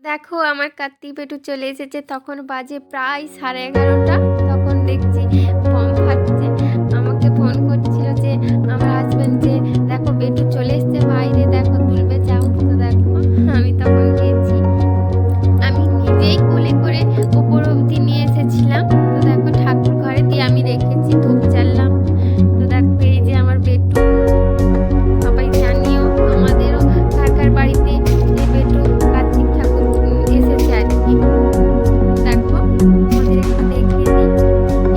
দেখো আমার কার্তিক পেটু চলে এসেছে। তখন বাজে প্রায় 11:30। তখন দেখছি বোম ফাটছে। আমাকে ফোন করছিল যে আমার হাজব্যান্ড যে দেখো পেটু চলে এসছে বাইরে, দেখো তুলবে যাও। তো দেখো আমি তখন গেছি, আমি নিজেই কোলে করে উপর অবধি নিয়ে এসেছিলাম। তো দেখো ঠাকুর ঘরে দিয়ে আমি রেখেছি, ধূপ জ্বাললাম। তো দেখো এই যে আমার পেটু। সবাই জানিও তোমাদেরও কার কার বাড়িতে এই পেটু কার্তিক ঠাকুর এসেছে আর কি। দেখো তোমাদের একটু দেখিয়ে দিই।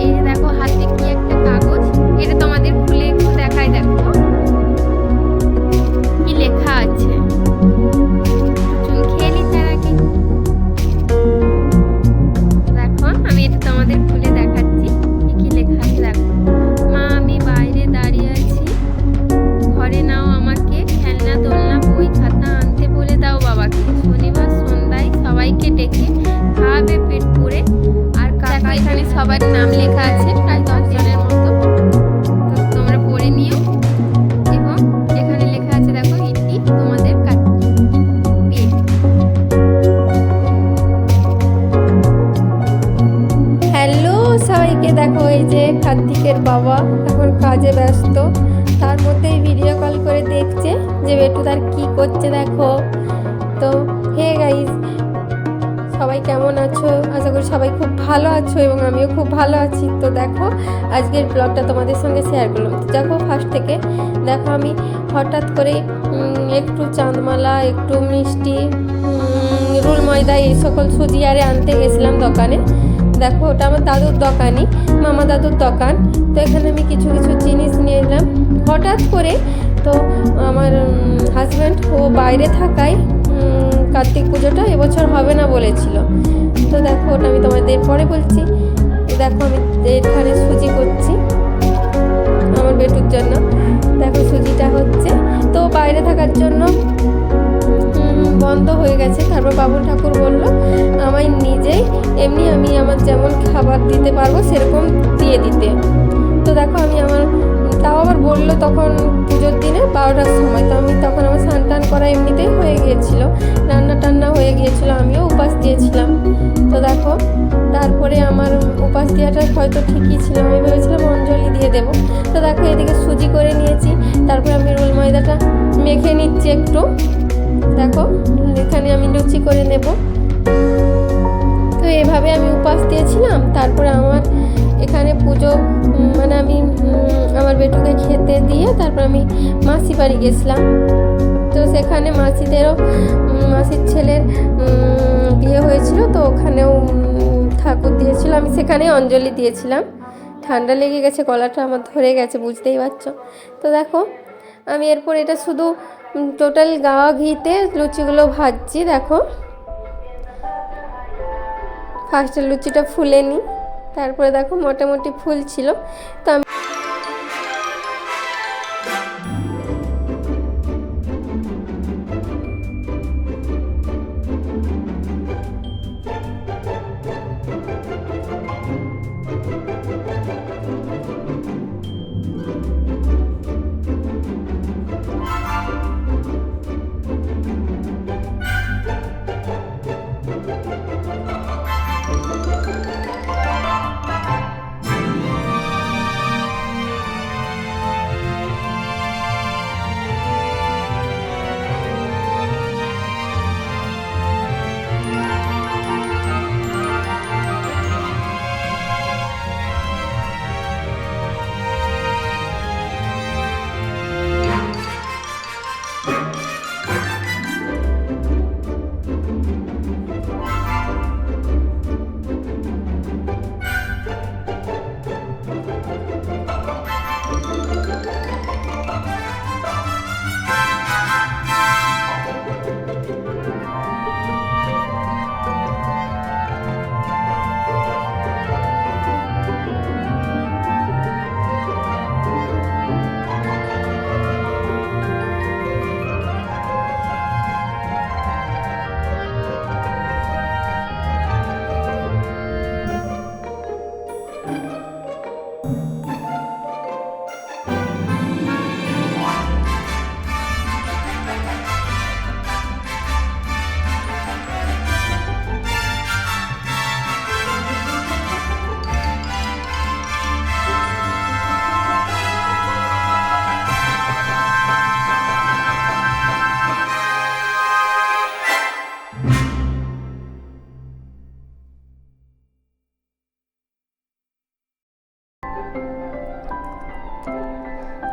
এই যে দেখো হাতে কি একটা কাগজ, এটা তোমাদের খুলে একটু দেখাই। দেখো কি লেখা আছে, চুন খেয়ে নি তার আগে। দেখো আমি এটা তোমাদের খুলে দেখাচ্ছি কি কি লেখা আছে। দেখো, মা আমি বাইরে দাঁড়িয়ে আছি, ঘরে নাও আমাকে, খেলনা দোলনা বই খাতা আনতে বলে দাও বাবাকে, শনিবার সন্ধ্যায় সবাইকে ডেকে খাওয়াবে পেট পুরে। আর কাকা এখানে সবার নাম লেখা আছে, প্রায় 10 জনের মতো। তো তোমরা পড়ে নিও। এবং এখানে লেখা আছে দেখো ইটি তোমাদের পেট। হ্যালো সবাইকে, দেখো এই যে কার্তিকের বাবা এখন কাজে ব্যস্ত, তার মধ্যেই ভিডিও কল করে দেখছে যে বেটু তার কি করছে। দেখো তো হে গাইস, সবাই কেমন আছো? আশা করি সবাই খুব ভালো আছো এবং আমিও খুব ভালো আছি। তো দেখো আজকের ব্লগটা তোমাদের সঙ্গে শেয়ার করলাম। তো দেখো ফার্স্ট থেকে দেখো আমি হঠাৎ করে একটু চাঁদমালা, একটু মিষ্টি, রুল ময়দা এই সকল সুজি আরে আনতে গেছিলাম দোকানে। দেখো ওটা আমার দাদুর দোকানই, মামা দাদুর দোকান। তো এখানে আমি কিছু কিছু জিনিস নিয়ে এলাম হঠাৎ করে। তো আমার হাজব্যান্ড ও বাইরে থাকায় কার্তিক পুজোটা এবছর হবে না বলেছিল। তো দেখো ওটা আমি তোমাদের পরে বলছি। দেখো আমি এখানে সুজি করছি আমার বেটুর জন্য। দেখো সুজিটা হচ্ছে, তো বাইরে থাকার জন্য বন্ধ হয়ে গেছে। তারপর বাবুল ঠাকুর বলল আমায় নিজেই এমনি আমি আমার যেমন খাবার দিতে পারবো সেরকম দিয়ে দিতে। তো দেখো আমি আমার তাও আবার বললো তখন পুজোর দিনে 12টার সময়। তো আমি তখন আমার স্নান টান করা এমনিতেই হয়ে গিয়েছিলো, রান্না টান্না হয়ে গিয়েছিলো, আমিও উপাস দিয়েছিলাম। তো দেখো তারপরে আমার উপাস দেওয়াটা হয়তো ঠিকই ছিল, আমি ভেবেছিলাম অঞ্জলি দিয়ে দেবো। তো দেখো এদিকে সুজি করে নিয়েছি, তারপরে আমি রোল ময়দাটা মেখে নিচ্ছি একটু। দেখো এখানে আমি লুচি করে নেব। তো এভাবে আমি উপাস দিয়েছিলাম। তারপরে আমার এখানে পুজো মানে আমি আমার বেটুকে খেতে দিয়ে তারপর আমি মাসি বাড়ি গেছিলাম। তো সেখানে মাসিদেরও মাসির ছেলের বিয়ে হয়েছিল, তো ওখানেও ঠাকুর দিয়েছিল, আমি সেখানে অঞ্জলি দিয়েছিলাম। ঠান্ডা লেগে গেছে, গলাটা আমার ধরে গেছে বুঝতেই পারছো। তো দেখো আমি এরপর এটা শুধু টোটাল গাওয়া ঘিতে লুচিগুলো ভাজছি। দেখো ফার্স্টে লুচিটা ফুলে নিই, তারপরে দেখো মোটামুটি ফুল ছিল। তো আমি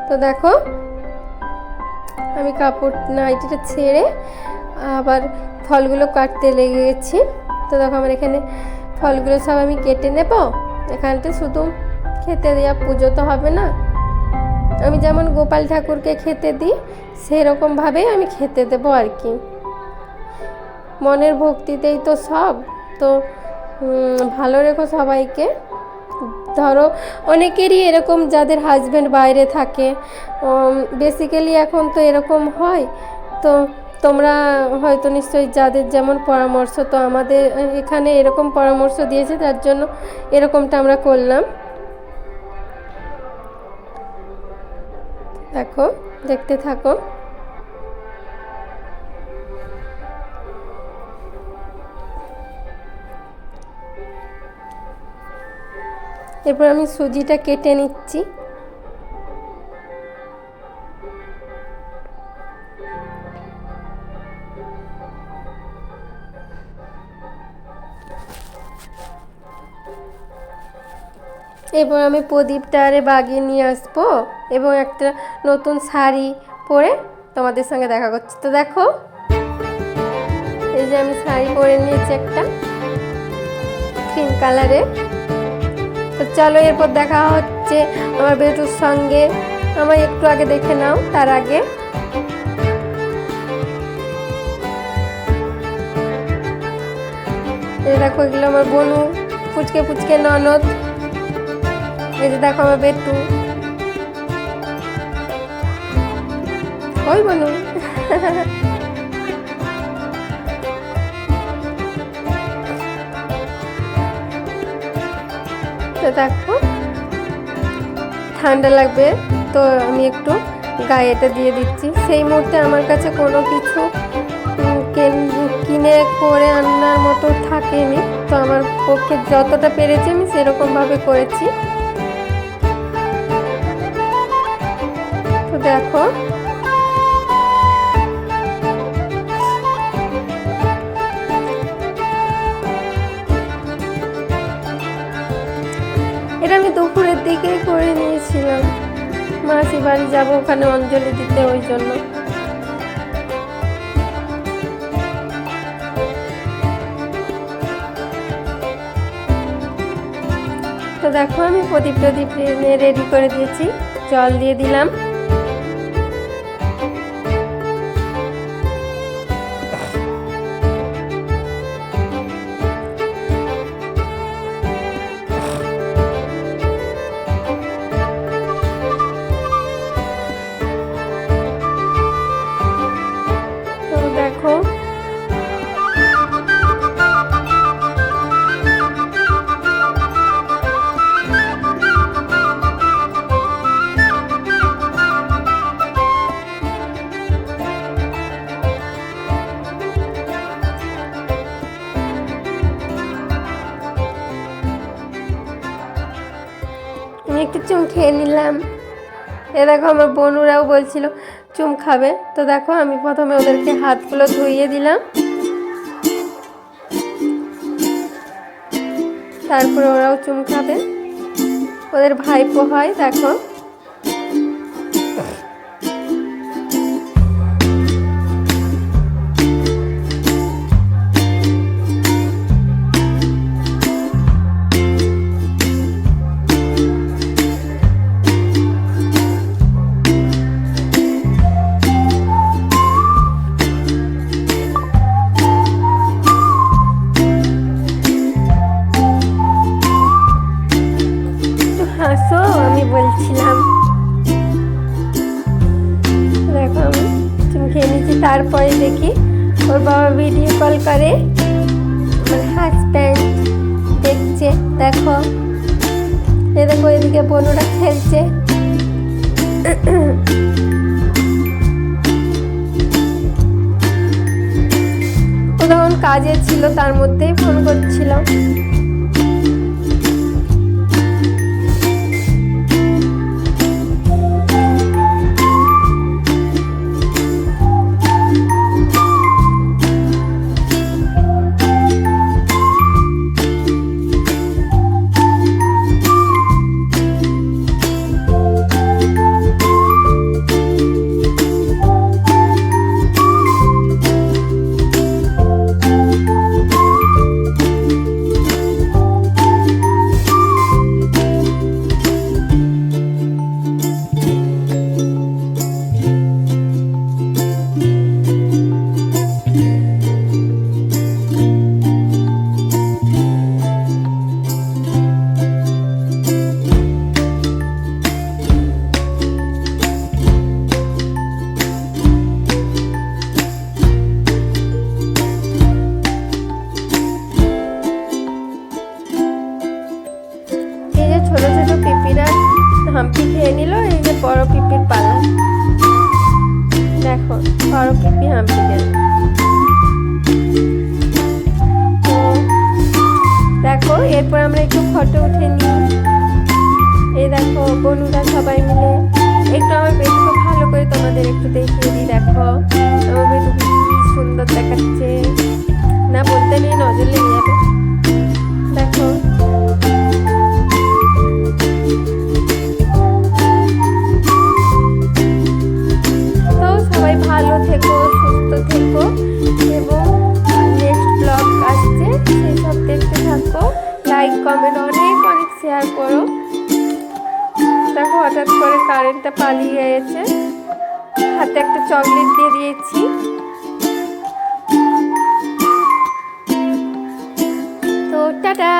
তো দেখো আমি কাপড় নাইটিটা ছেড়ে আবার ফলগুলো কাটতে লেগে গেছি। তো দেখো আমার এখানে ফলগুলো সব আমি কেটে নেব। এখানটা শুধু খেতে দেওয়া, পুজো তো হবে না। আমি যেমন গোপাল ঠাকুরকে খেতে দিই সেরকমভাবেই আমি খেতে দেবো আর কি। মনের ভক্তিতেই তো সব। তো ভালো রেখো সবাইকে। ধরো অনেকেরই এরকম যাদের হাজব্যান্ড বাইরে থাকে, বেসিক্যালি এখন তো এরকম হয়। তো তোমরা হয়তো নিশ্চয়ই যাদের যেমন পরামর্শ, তো আমাদের এখানে এরকম পরামর্শ দিয়েছে, তার জন্য এরকমটা আমরা করলাম। দেখো, দেখতে থাকো। এরপর আমি সুজিটা কেটে নিচ্ছি। এরপর আমি প্রদীপটা আরে বাগিয়ে নিয়ে আসবো এবং একটা নতুন শাড়ি পরে তোমাদের সঙ্গে দেখা করছি। তো দেখো এই যে আমি শাড়ি পরে নিয়েছি একটা ক্রিম কালারে। তো চলো এরপর দেখা হচ্ছে আমার বেটুর সঙ্গে। আমায় একটু আগে দেখে নাও, তার আগে এই দেখো এগুলো আমার বনু, ফুচকে ফুচকে ননদ। এই যে দেখো আমার বেটু, ওই বনু। তো দেখো ঠান্ডা লাগবে, তো আমি একটু গায়ে এটা দিয়ে দিচ্ছি। সেই মুহূর্তে আমার কাছে কোনো কিছু কিনে করে আনার মতো থাকেনি, তো আমার পক্ষে যতটা পেরেছি আমি সেরকমভাবে করেছি। তো দেখো এটা আমি দুপুরের দিকেই করে নিয়েছিলাম, মাসি বাড়ি যাবো, ওখানে অঞ্জলি দিতে, ওই জন্য। তো দেখো আমি প্রদীপ রেডি করে দিয়েছি, জল দিয়ে দিলাম। দেখো আমি একটু চুম খেয়ে নিলাম। এ দেখো আমার বোনুরাও বলছিল চুম খাবে। তো দেখো আমি প্রথমে ওদেরকে হাতগুলো ধুইয়ে দিলাম, তারপরে ওরাও চুম খাবে। ওদের ভাইপো হয়। দেখো হাসো, আমি বলছিলাম। দেখো আমি চুম খেয়ে নিচ্ছি। তারপরে দেখি ওর বাবা ভিডিও কল করে, আমার হাজব্যান্ড দেখছে। দেখো এ দেখো এদিকে বোনরা খেলছে। ও তখন কাজে ছিল, তার মধ্যেই ফোন করছিল। বনুরা সবাই মিলে। একটু আমার বেটুকে ভালো করে তোমাদের একটু দেখিয়ে দিই। দেখো আমার বেটুকে কি সুন্দর দেখাচ্ছে না, বলতে নেই নজর লেগে যাবে। দেখো তো সবাই ভালো থেকো, সুস্থ থেকো, এবং নেক্সট ব্লগ আসছে সেই সব দেখতে থাকো। লাইক কমেন্ট অনেক অনেক শেয়ার করো। দেখো হঠাৎ করে কারেন্টটা পালিয়ে গেছে, হাতে একটা চকলেট দিয়ে দিয়েছি। তো টাটা।